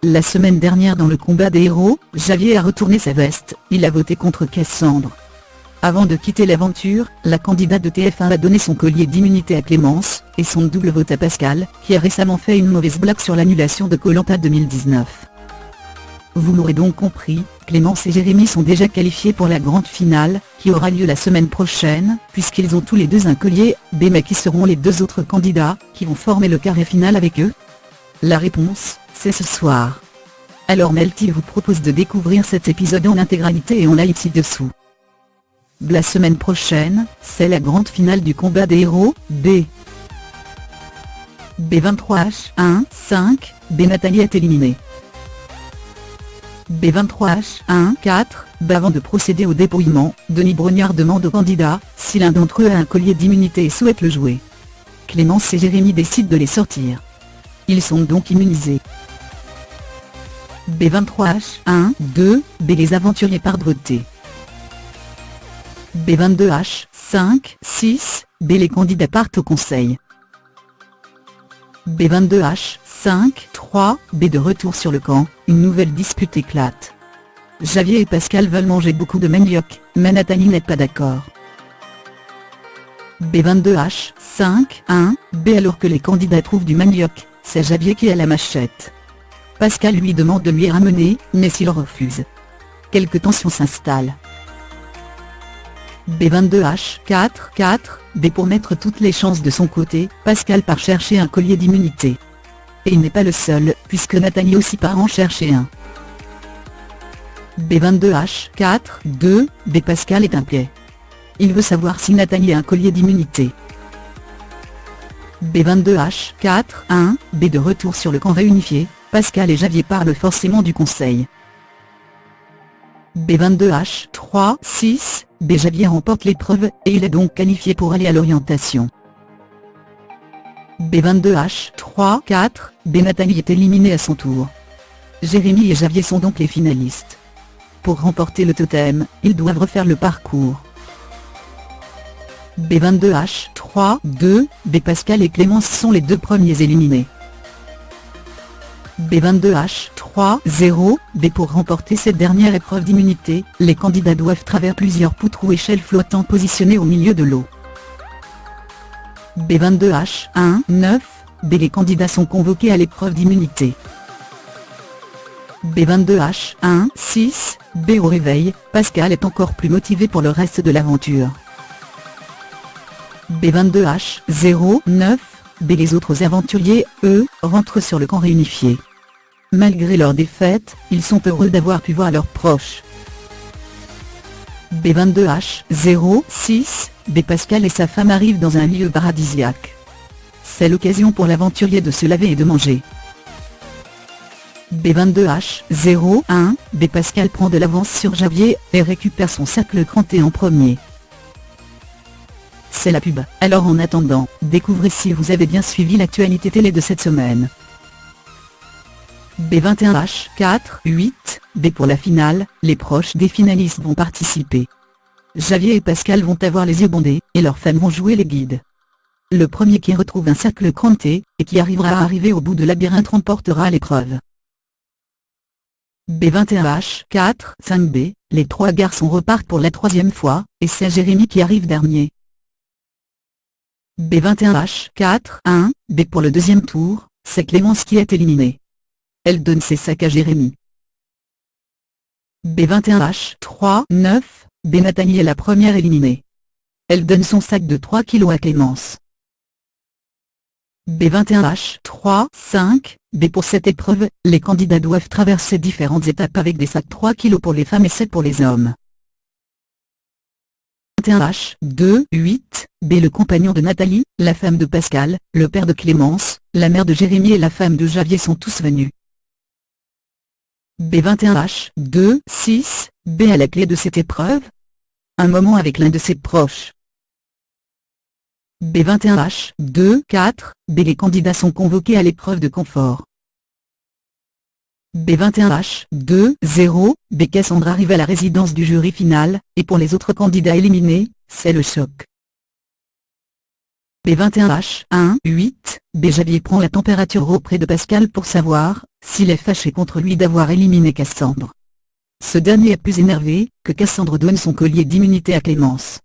La semaine dernière dans le combat des héros, Javier a retourné sa veste, il a voté contre Cassandre. Avant de quitter l'aventure, la candidate de TF1 a donné son collier d'immunité à Clémence, et son double vote à Pascal, qui a récemment fait une mauvaise blague sur l'annulation de Koh Lanta 2019. Vous l'aurez donc compris, Clémence et Jérémy sont déjà qualifiés pour la grande finale, qui aura lieu la semaine prochaine, puisqu'ils ont tous les deux un collier, mais qui seront les deux autres candidats, qui vont former le carré final avec eux? La réponse, c'est ce soir. Alors Melty vous propose de découvrir cet épisode en intégralité et en live ci-dessous. La semaine prochaine, c'est la grande finale du combat des héros, B23H1-5, B Nathalie est éliminée. B23H1-4, avant de procéder au dépouillement, Denis Brognard demande aux candidats si l'un d'entre eux a un collier d'immunité et souhaite le jouer. Clémence et Jérémy décident de les sortir. Ils sont donc immunisés. B23H1-2, B les aventuriers partent voter. B22H5-6, B les candidats partent au conseil. B22H5-3, B de retour sur le camp, une nouvelle dispute éclate. Javier et Pascal veulent manger beaucoup de manioc, mais Nathalie n'est pas d'accord. B22H5-1, B alors que les candidats trouvent du manioc, c'est Javier qui a la machette. Pascal lui demande de lui ramener, mais s'il refuse, quelques tensions s'installent. B22H4-4, B pour mettre toutes les chances de son côté, Pascal part chercher un collier d'immunité. Et il n'est pas le seul, puisque Nathalie aussi part en chercher un. B22H4-2, B Pascal est inquiet. Il veut savoir si Nathalie a un collier d'immunité. B22H4-1, B de retour sur le camp réunifié, Pascal et Javier parlent forcément du conseil. B22H3-6, B Javier remporte l'épreuve, et il est donc qualifié pour aller à l'orientation. B22H3-4, B Nathalie est éliminée à son tour. Jérémy et Javier sont donc les finalistes. Pour remporter le totem, ils doivent refaire le parcours. B22H3-2, B Pascal et Clémence sont les deux premiers éliminés. B22H3-0, B pour remporter cette dernière épreuve d'immunité, les candidats doivent traverser plusieurs poutres ou échelles flottantes positionnées au milieu de l'eau. B22H1-9, B les candidats sont convoqués à l'épreuve d'immunité. B22H1-6, B au réveil, Pascal est encore plus motivé pour le reste de l'aventure. B22H09, B les autres aventuriers, eux, rentrent sur le camp réunifié. Malgré leur défaite, ils sont heureux d'avoir pu voir leurs proches. B22H06, B Pascal et sa femme arrivent dans un lieu paradisiaque. C'est l'occasion pour l'aventurier de se laver et de manger. B22H01, B Pascal prend de l'avance sur Javier, et récupère son cercle cranté en premier. C'est la pub. Alors en attendant, découvrez si vous avez bien suivi l'actualité télé de cette semaine. B21H4-8, B pour la finale, les proches des finalistes vont participer. Javier et Pascal vont avoir les yeux bandés, et leurs femmes vont jouer les guides. Le premier qui retrouve un cercle cranté, et qui arrivera à arriver au bout de labyrinthe remportera l'épreuve. B21H4-5B, les trois garçons repartent pour la troisième fois, et c'est Jérémy qui arrive dernier. B21H4-1, B pour le deuxième tour, c'est Clémence qui est éliminée. Elle donne ses sacs à Jérémy. B21H3-9, B Nathalie est la première éliminée. Elle donne son sac de 3 kg à Clémence. B21H3-5, B pour cette épreuve, les candidats doivent traverser différentes étapes avec des sacs 3 kg pour les femmes et 7 pour les hommes. B21H2-8, B le compagnon de Nathalie, la femme de Pascal, le père de Clémence, la mère de Jérémy et la femme de Javier sont tous venus. B21H2-6, B à la clé de cette épreuve, un moment avec l'un de ses proches. B21H2-4, B les candidats sont convoqués à l'épreuve de confort. B21H2-0, B Cassandra arrive à la résidence du jury final, et pour les autres candidats éliminés, c'est le choc. B21H1-8, Javier prend la température auprès de Pascal pour savoir s'il est fâché contre lui d'avoir éliminé Cassandre. Ce dernier est plus énervé que Cassandre donne son collier d'immunité à Clémence.